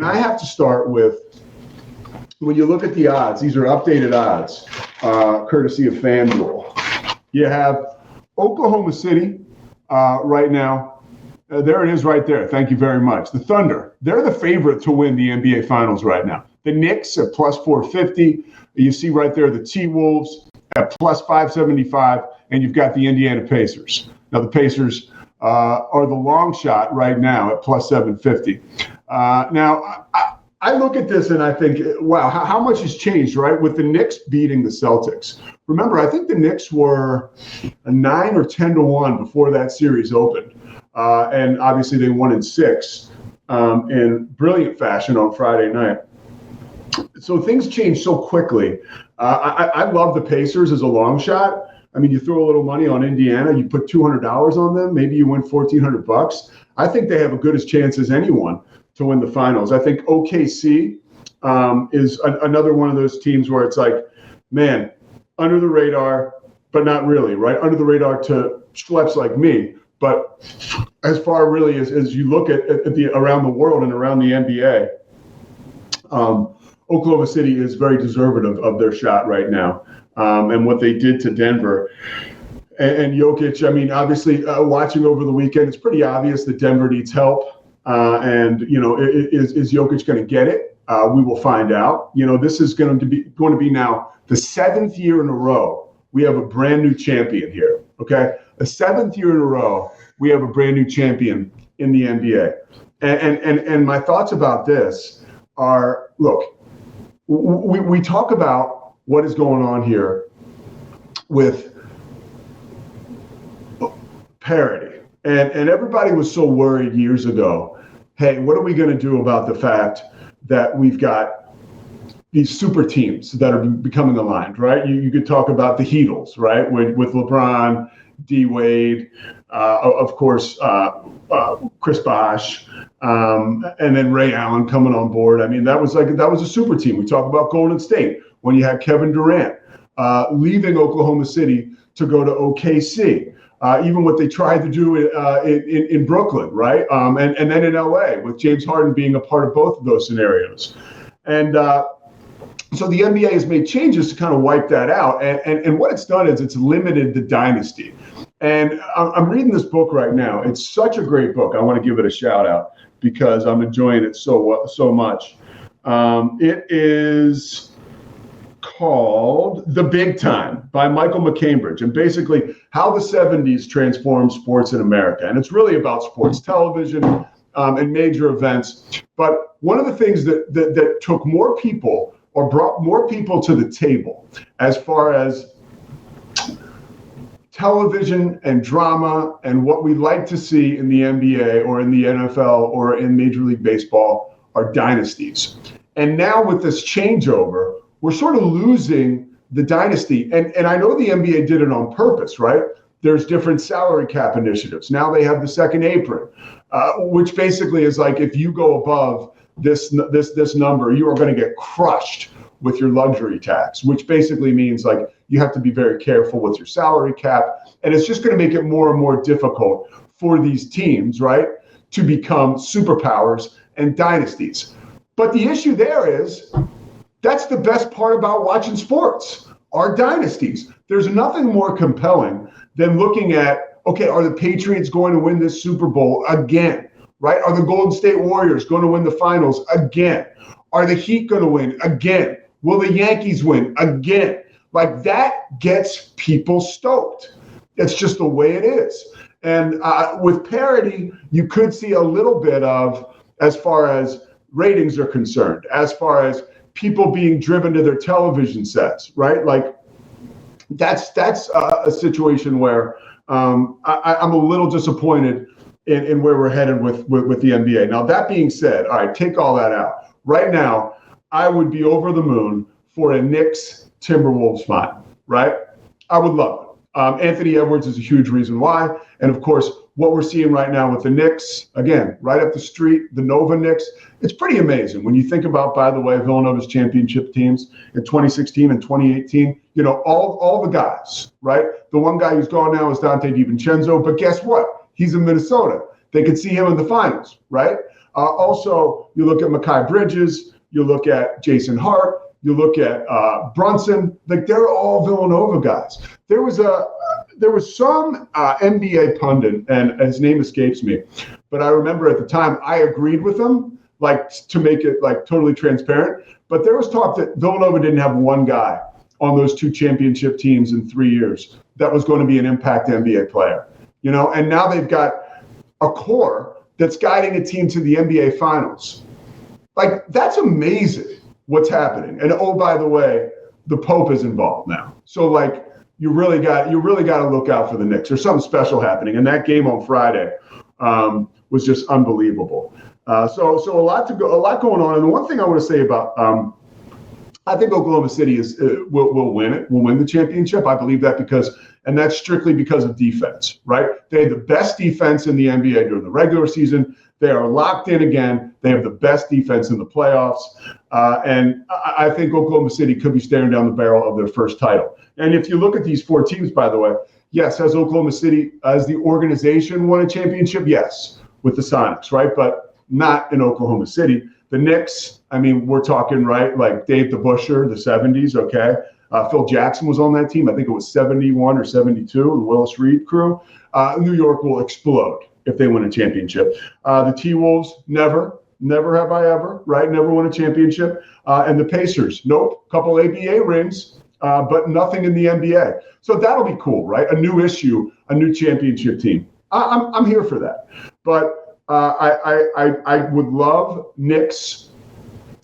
I have to start with, when you look at the odds, these are updated odds, courtesy of FanDuel. You have Oklahoma City right now. There it is right there. Thank you very much. The Thunder, they're the favorite to win the NBA Finals right now. The Knicks at plus 450. You see right there the T-Wolves at plus 575. And you've got the Indiana Pacers. Now, the Pacers are the long shot right now at plus 750. Now, I look at this and I think, wow, how much has changed, right? With the Knicks beating the Celtics. Remember, I think the Knicks were a 9 or 10 to 1 before that series opened. And obviously they won in 6 in brilliant fashion on Friday night. So things change so quickly. I love the Pacers as a long shot. I mean, you throw a little money on Indiana, you put $200 on them, maybe you win $1,400. I think they have a good as chance as anyone to win the finals. I think OKC is another one of those teams where it's like, man, under the radar, but not really, right? Under the radar to schleps like me. But as far really as you look at the around the world and around the NBA, Oklahoma City is very deserving of their shot right now. And what they did to Denver and Jokic, I mean, obviously watching over the weekend, it's pretty obvious that Denver needs help. And, you know, is Jokic going to get it? We will find out. You know, this is going to be now the 7th year in a row. We have a brand new champion here. Okay. The 7th year in a row, we have a brand new champion in the NBA. And my thoughts about this are, look, we talk about what is going on here with parity. And everybody was so worried years ago, hey, what are we going to do about the fact that we've got these super teams that are becoming aligned, right? You could talk about the Heatles, right? With LeBron, D Wade, of course, Chris Bosh, and then Ray Allen coming on board. I mean, that was a super team. We talk about Golden State when you had Kevin Durant leaving Oklahoma City to go to OKC. Even what they tried to do in Brooklyn, right? And then in LA with James Harden being a part of both of those scenarios. And so the NBA has made changes to kind of wipe that out. And what it's done is it's limited the dynasty. And I'm reading this book right now. It's such a great book. I want to give it a shout out because I'm enjoying it so much. It is called The Big Time by Michael McCambridge, and basically how the 70s transformed sports in America. And it's really about sports television and major events. But one of the things that took more people or brought more people to the table as far as television and drama and what we like to see in the NBA or in the NFL or in Major League Baseball are dynasties. And now with this changeover, we're sort of losing the dynasty. And I know the NBA did it on purpose, right? There's different salary cap initiatives. Now they have the second apron, which basically is like, if you go above this number, you are going to get crushed with your luxury tax, which basically means like you have to be very careful with your salary cap. And it's just going to make it more and more difficult for these teams, right, to become superpowers and dynasties. But the issue there is, that's the best part about watching sports, are dynasties. There's nothing more compelling than looking at, okay, are the Patriots going to win this Super Bowl again, right? Are the Golden State Warriors going to win the finals again? Are the Heat going to win again? Will the Yankees win again? Like, that gets people stoked. It's just the way it is. And with parity, you could see a little bit of, as far as ratings are concerned, as far as people being driven to their television sets, right? Like, that's a situation where I'm a little disappointed in where we're headed with the NBA. Now, that being said, all right, take all that out. Right now, I would be over the moon for a Knicks Timberwolves final, right? I would love it. Anthony Edwards is a huge reason why. And of course, what we're seeing right now with the Knicks, again, right up the street, the Nova Knicks, it's pretty amazing. When you think about, by the way, Villanova's championship teams in 2016 and 2018, you know, all the guys, right? The one guy who's gone now is Dante DiVincenzo, but guess what? He's in Minnesota. They could see him in the finals, right? Also, you look at Mikal Bridges, you look at Jason Hart, you look at Brunson. Like, they're all Villanova guys. There was some NBA pundit, and his name escapes me, but I remember at the time I agreed with him, like, to make it like totally transparent. But there was talk that Villanova didn't have one guy on those 2 championship teams in 3 years that was going to be an impact NBA player, and now they've got a core that's guiding a team to the NBA finals. Like, that's amazing what's happening. And oh, by the way, the Pope is involved now. So, like, you really got to look out for the Knicks. There's something special happening. And that game on Friday was just unbelievable. So a lot going on. And the one thing I want to say about I think Oklahoma City will win it. Will win the championship. I believe that and that's strictly because of defense, right? They had the best defense in the NBA during the regular season. They are locked in again. They have the best defense in the playoffs. And I think Oklahoma City could be staring down the barrel of their first title. And if you look at these 4 teams, by the way, yes, has Oklahoma City, as the organization, won a championship? Yes, with the Sonics, right? But not in Oklahoma City. The Knicks, I mean, we're talking, right, like Dave the Busher, the 70s, okay? Phil Jackson was on that team. I think it was 71 or 72, the Willis Reed crew. New York will explode if they win a championship. The T-Wolves, never have I ever, right? Never won a championship. And the Pacers, nope, couple ABA rings, but nothing in the NBA. So that'll be cool, right? A new issue, a new championship team. I'm here for that. But I would love Knicks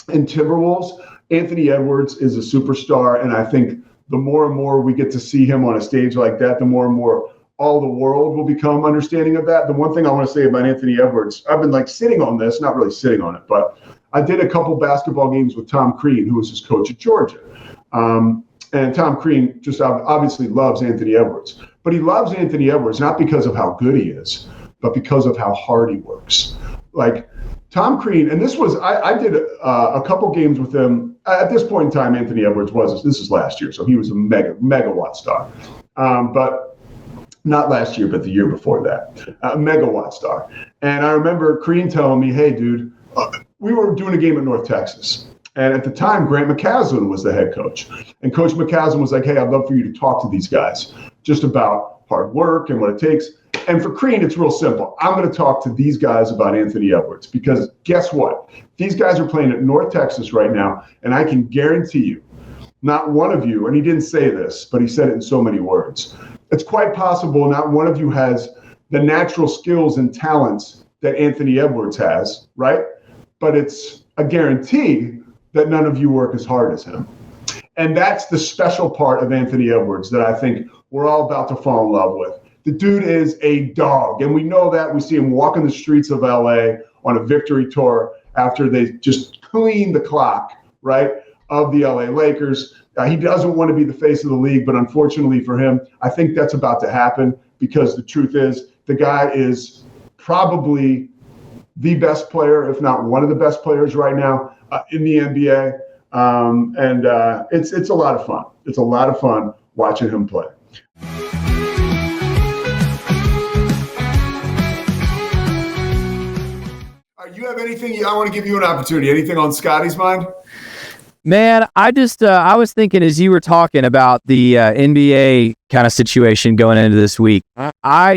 and Timberwolves. Anthony Edwards is a superstar, and I think the more and more we get to see him on a stage like that, the more and more all the world will become understanding of that. The one thing I want to say about Anthony Edwards, I've been like sitting on this, not really sitting on it, but I did a couple basketball games with Tom Crean, who was his coach at Georgia. And Tom Crean just obviously loves Anthony Edwards. But he loves Anthony Edwards not because of how good he is, but because of how hard he works. Like, Tom Crean, and this was, I did a couple games with him. At this point in time, Anthony Edwards this is last year, so he was a megawatt star. But not last year, but the year before that, a megawatt star. And I remember Crean telling me, hey, dude, we were doing a game at North Texas. And at the time, Grant McCaslin was the head coach. And Coach McCaslin was like, hey, I'd love for you to talk to these guys just about hard work and what it takes. And for Crean, it's real simple. I'm going to talk to these guys about Anthony Edwards because guess what? These guys are playing at North Texas right now, and I can guarantee you, not one of you, and he didn't say this, but he said it in so many words, it's quite possible not one of you has the natural skills and talents that Anthony Edwards has, right? But it's a guarantee that none of you work as hard as him. And that's the special part of Anthony Edwards that I think we're all about to fall in love with. The dude is a dog, and we know that. We see him walking the streets of LA on a victory tour after they just cleaned the clock, right, of the LA Lakers. He doesn't want to be the face of the league, but unfortunately for him, I think that's about to happen because the truth is the guy is probably the best player, if not one of the best players right now in the NBA. And it's a lot of fun. It's a lot of fun watching him play. You have anything? I want to give you an opportunity. Anything on Scotty's mind? Man, I just I was thinking as you were talking about the NBA kind of situation going into this week.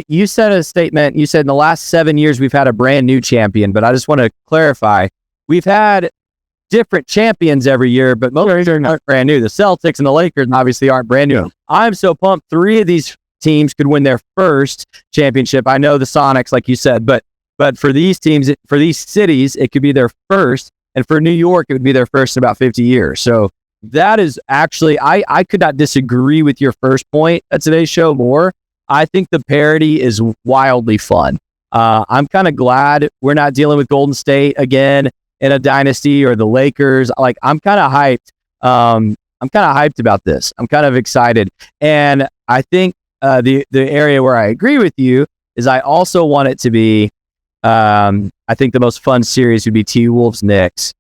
You said a statement. You said in the last 7 years we've had a brand new champion, but I just want to clarify: we've had different champions every year, but most are not brand new. The Celtics and the Lakers obviously aren't brand new. I'm so pumped. 3 of these teams could win their first championship. I know the Sonics, like you said, but for these teams, for these cities, it could be their first. And for New York, it would be their first in about 50 years. So that is actually, I could not disagree with your first point at today's show more. I think the parity is wildly fun. I'm kind of glad we're not dealing with Golden State again in a dynasty or the Lakers. Like, I'm kind of hyped. I'm kind of hyped about this. I'm kind of excited. And I think the area where I agree with you is I also want it to be, I think the most fun series would be T-Wolves Knicks.